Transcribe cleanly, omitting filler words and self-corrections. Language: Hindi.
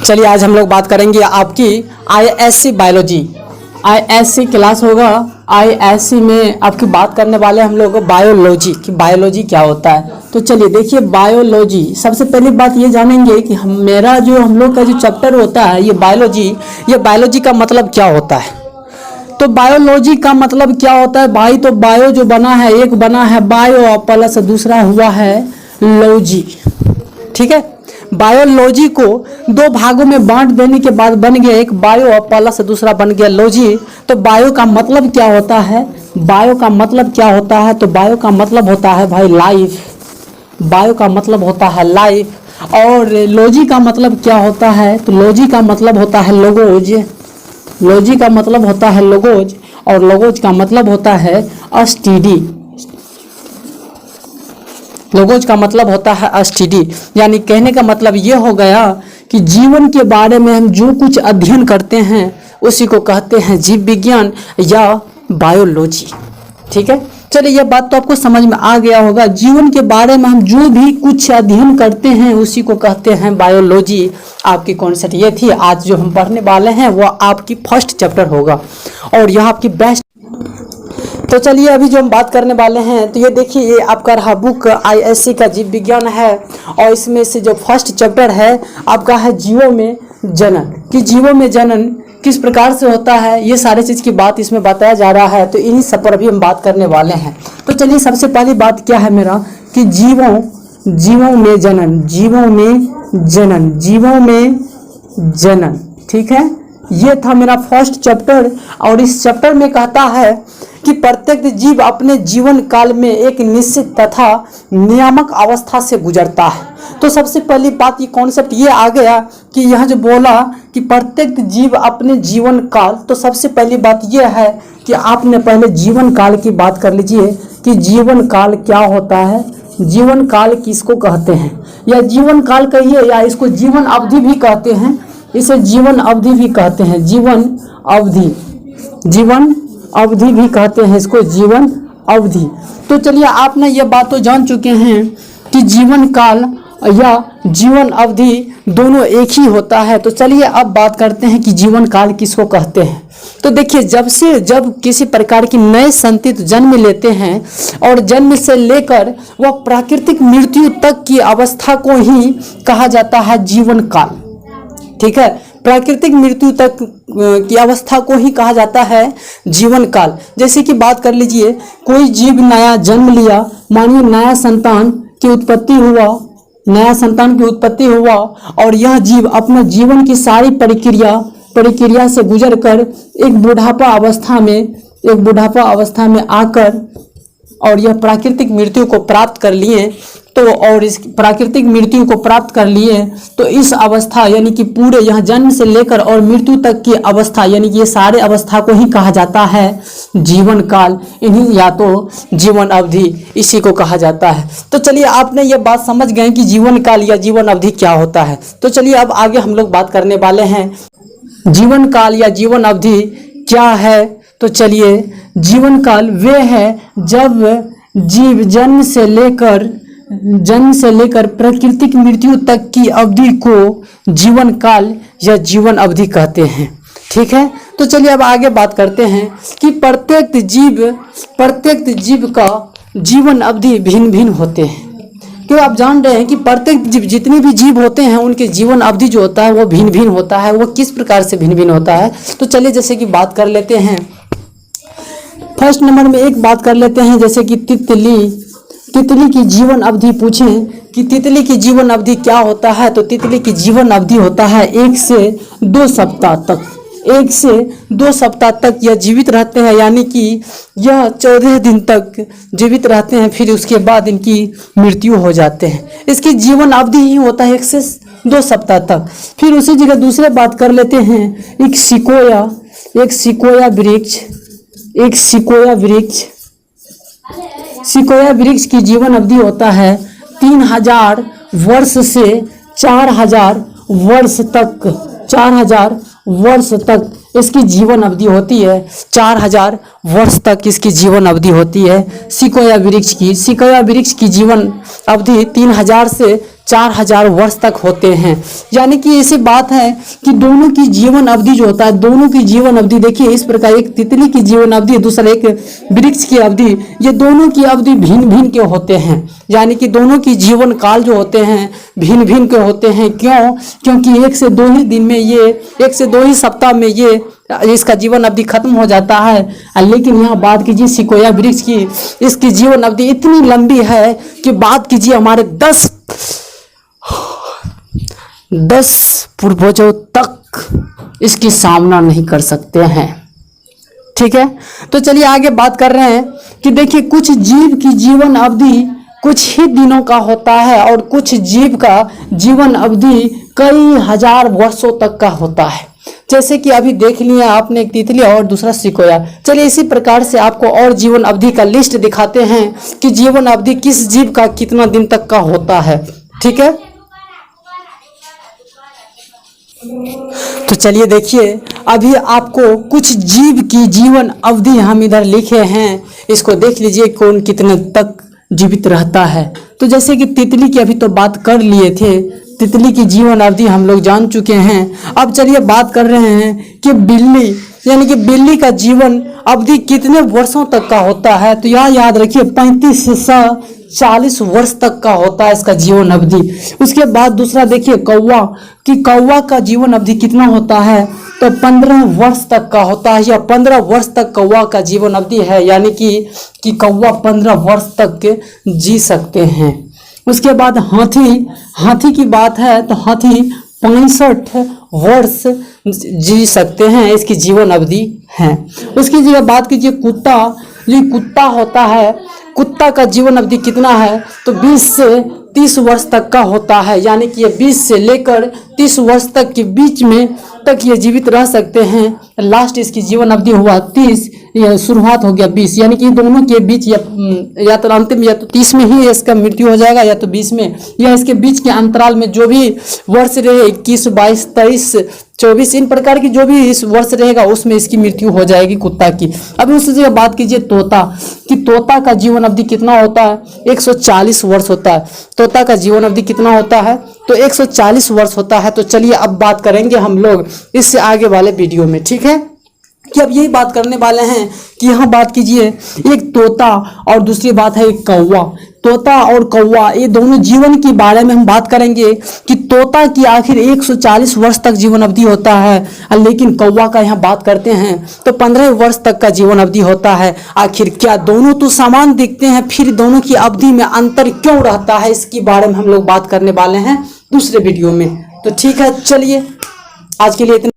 चलिए आज हम लोग बात करेंगे आपकी आईएससी बायोलॉजी। आईएससी क्लास होगा। आईएससी में आपकी बात करने वाले हम लोग बायोलॉजी की, बायोलॉजी क्या होता है। तो चलिए देखिए बायोलॉजी, सबसे पहली बात ये जानेंगे कि हम लोग का जो चैप्टर होता है ये बायोलॉजी का मतलब क्या होता है। तो बायोलॉजी का मतलब क्या होता है भाई, तो बायो जो बना है, एक बना है बायो प्लस दूसरा हुआ है लॉजी, ठीक है। बायोलॉजी को दो भागों में बांट देने के बाद बन गया एक बायो और प्लस दूसरा बन गया लॉजी। तो बायो का मतलब क्या होता है, बायो का मतलब क्या होता है, तो बायो का मतलब होता है भाई लाइफ। बायो का मतलब होता है लाइफ। और लॉजी का मतलब क्या होता है, तो लॉजी का मतलब होता है लोगोज। लॉजी का मतलब होता है लोगोज और लोगोज का मतलब होता है एसटीडी। लोगोज का मतलब होता है एसटीडी, यानी कहने का मतलब ये हो गया कि जीवन के बारे में हम जो कुछ अध्ययन करते हैं उसी को कहते हैं जीव विज्ञान या बायोलॉजी, ठीक है। चलिए यह बात तो आपको समझ में आ गया होगा। जीवन के बारे में हम जो भी कुछ अध्ययन करते हैं उसी को कहते हैं बायोलॉजी। आपकी कॉन्सेप्ट ये थी। आज जो हम पढ़ने वाले हैं वो आपकी फर्स्ट चैप्टर होगा और यह आपकी बेस्ट। तो चलिए अभी जो हम बात करने वाले हैं तो ये देखिए, ये आपका रहा बुक आईएससी का जीव विज्ञान है और इसमें से जो फर्स्ट चैप्टर है आपका है जीवों में जनन। कि जीवों में जनन किस प्रकार से होता है, ये सारी चीज़ की बात इसमें बताया जा रहा है। तो इन्हीं सब पर अभी हम बात करने वाले हैं। तो चलिए सबसे पहली बात क्या है मेरा कि जीवों में जनन, जीवों में जनन, जीवों में जनन, ठीक है। ये था मेरा फर्स्ट चैप्टर और इस चैप्टर में कहता है कि प्रत्येक जीव अपने जीवन काल में एक निश्चित तथा नियामक अवस्था से गुजरता है। तो सबसे पहली बात ये कॉन्सेप्ट ये आ गया कि यह जो बोला कि प्रत्येक जीव अपने जीवन काल, तो सबसे पहली बात ये है कि आपने पहले जीवन काल की बात कर लीजिए कि जीवन काल क्या होता है, जीवन काल किसको कहते हैं, या जीवन काल कहिए या इसको जीवन अवधि भी कहते हैं, इसे जीवन अवधि भी कहते हैं, जीवन अवधि भी कहते हैं इसको, जीवन अवधि। तो चलिए आपने ये बात तो जान चुके हैं कि जीवन काल या जीवन अवधि दोनों एक ही होता है। तो चलिए अब बात करते हैं कि जीवन काल किसको कहते हैं। तो देखिए जब किसी प्रकार की नए संतति जन्म लेते हैं और जन्म से लेकर वह प्राकृतिक मृत्यु तक की अवस्था को ही कहा जाता है जीवन काल, ठीक है। प्राकृतिक मृत्यु तक की अवस्था को ही कहा जाता है जीवन काल। जैसे कि बात कर लीजिए, कोई जीव नया जन्म लिया, मानिए नया संतान की उत्पत्ति हुआ और यह जीव अपना जीवन की सारी प्रक्रिया से गुजरकर एक बुढ़ापा अवस्था में आकर और यह प्राकृतिक मृत्यु को प्राप्त कर लिए। तो और इस प्राकृतिक मृत्यु को प्राप्त कर लिए तो इस अवस्था यानी कि पूरे यहाँ जन्म से लेकर और मृत्यु तक की अवस्था यानी कि ये सारे अवस्था को ही कहा जाता है जीवन काल, इन्हीं या तो जीवन अवधि, इसी को कहा जाता है। तो चलिए आपने ये बात समझ गए कि जीवन काल या जीवन अवधि क्या होता है। तो चलिए अब आगे हम लोग बात करने वाले हैं जीवन काल या जीवन अवधि क्या है। तो चलिए जीवन काल वे है जब जीव जन्म से लेकर प्राकृतिक मृत्यु तक की अवधि को जीवन काल या जीवन अवधि कहते हैं, ठीक है। तो चलिए अब आगे बात करते हैं कि प्रत्येक जीव का जीवन अवधि भिन्न भिन्न होते हैं। क्यों आप जान रहे हैं कि प्रत्येक जीव, जितने भी जीव होते हैं उनके जीवन अवधि जो होता है वो भिन्न भिन्न होता है। वो किस प्रकार से भिन्न भिन्न होता है, तो चलिए जैसे कि बात कर लेते हैं। फर्स्ट नंबर में एक बात कर लेते हैं, जैसे कि तितली की जीवन अवधि पूछें कि तितली की जीवन अवधि क्या होता है। तो तितली की जीवन अवधि होता है 1 से 2 सप्ताह तक। 1 से 2 सप्ताह तक यह जीवित रहते हैं, यानी कि यह 14 दिन तक जीवित रहते हैं, फिर उसके बाद इनकी मृत्यु हो जाते हैं। इसकी जीवन अवधि ही होता है 1 से 2 सप्ताह तक। फिर उसी जगह दूसरे बात कर लेते हैं एक सिकोया वृक्ष की जीवन अवधि होता है 3000 वर्ष से 4000 वर्ष तक इसकी जीवन अवधि होती है। 4000 वर्ष तक इसकी जीवन अवधि होती है सिकोया वृक्ष की। सिकोया वृक्ष की जीवन अवधि 3000 से 4000 वर्ष तक होते हैं। यानी कि ऐसी बात है कि दोनों की जीवन अवधि जो होता है, दोनों की जीवन अवधि देखिए इस प्रकार, एक तितली की जीवन अवधि, दूसरा एक वृक्ष की अवधि, ये दोनों की अवधि भिन्न भिन्न के होते हैं। यानी कि दोनों की जीवन काल जो होते हैं भिन्न भिन्न के होते हैं। क्यों? क्योंकि 1 से 2 ही दिन में ये, 1 से 2 ही सप्ताह में ये इसका जीवन अवधि खत्म हो जाता है। लेकिन यहाँ बात कीजिए सिकोया वृक्ष की, इसकी जीवन अवधि इतनी लंबी है कि बात कीजिए हमारे 10 पूर्वजों तक इसकी सामना नहीं कर सकते हैं। ठीक है, तो चलिए आगे बात कर रहे हैं कि देखिए कुछ जीव की जीवन अवधि कुछ ही दिनों का होता है और कुछ जीव का जीवन अवधि कई हजार वर्षों तक का होता है। जैसे कि अभी देख लिया आपने एक तितली और दूसरा सिकोया। चलिए इसी प्रकार से आपको और जीवन अवधि का लिस्ट दिखाते हैं कि जीवन अवधि किस जीव का कितना दिन तक का होता है। ठीक है, तो चलिए देखिए अभी आपको कुछ जीव की जीवन अवधि हम इधर लिखे हैं, इसको देख लीजिए कौन कितने तक जीवित रहता है। तो जैसे कि तितली की अभी तो बात कर लिए थे, तितली की जीवन अवधि हम लोग जान चुके हैं। अब चलिए बात कर रहे हैं कि बिल्ली, यानी कि बिल्ली का जीवन अवधि कितने वर्षों तक का होता है। तो यहाँ याद रखिए 35 से 40 वर्ष तक का होता है इसका जीवन अवधि। उसके बाद दूसरा देखिए कौवा, कि कौवा का जीवन अवधि कितना होता है, तो 15 वर्ष तक का होता है, या 15 वर्ष तक कौवा का जीवन अवधि है। यानी कि कौवा 15 वर्ष तक के जी सकते हैं। उसके बाद हाथी की बात है तो हाथी 65 वर्ष जी सकते हैं, इसकी जीवन अवधि है। उसकी जगह बात कीजिए कुत्ता, ये कुत्ता होता है, कुत्ता का जीवन अवधि कितना है, तो 20 से 30 वर्ष तक का होता है। यानी कि ये 20 से लेकर 30 वर्ष तक के बीच में तक ये जीवित रह सकते हैं। लास्ट इसकी जीवन अवधि हुआ 30, या शुरुआत हो गया 20, यानी कि दोनों के बीच या तो अंतिम या तो 30 में ही इसका मृत्यु हो जाएगा, या तो 20 में, या इसके बीच के अंतराल में जो भी वर्ष रहे 21, 22, 23, 24 इन प्रकार की जो भी इस वर्ष रहेगा उसमें इसकी मृत्यु हो जाएगी कुत्ता की। अब उसी जगह बात कीजिए तोता, कि तोता का जीवन अवधि कितना होता है, 140 वर्ष होता है। तोता का जीवन अवधि कितना होता है, तो 140 वर्ष होता है। तो चलिए अब बात करेंगे हम लोग इससे आगे वाले वीडियो में। ठीक है, कि अब यही बात करने वाले हैं कि यहाँ बात कीजिए एक तोता और दूसरी बात है एक कौवा। तोता और कौवा ये दोनों जीवन के बारे में हम बात करेंगे कि तोता की आखिर 140 वर्ष तक जीवन अवधि होता है, लेकिन कौवा का यहाँ बात करते हैं तो 15 वर्ष तक का जीवन अवधि होता है। आखिर क्या दोनों तो समान दिखते हैं, फिर दोनों की अवधि में अंतर क्यों रहता है, इसके बारे में हम लोग बात करने वाले हैं दूसरे वीडियो में। तो ठीक है, चलिए आज के लिए इतना।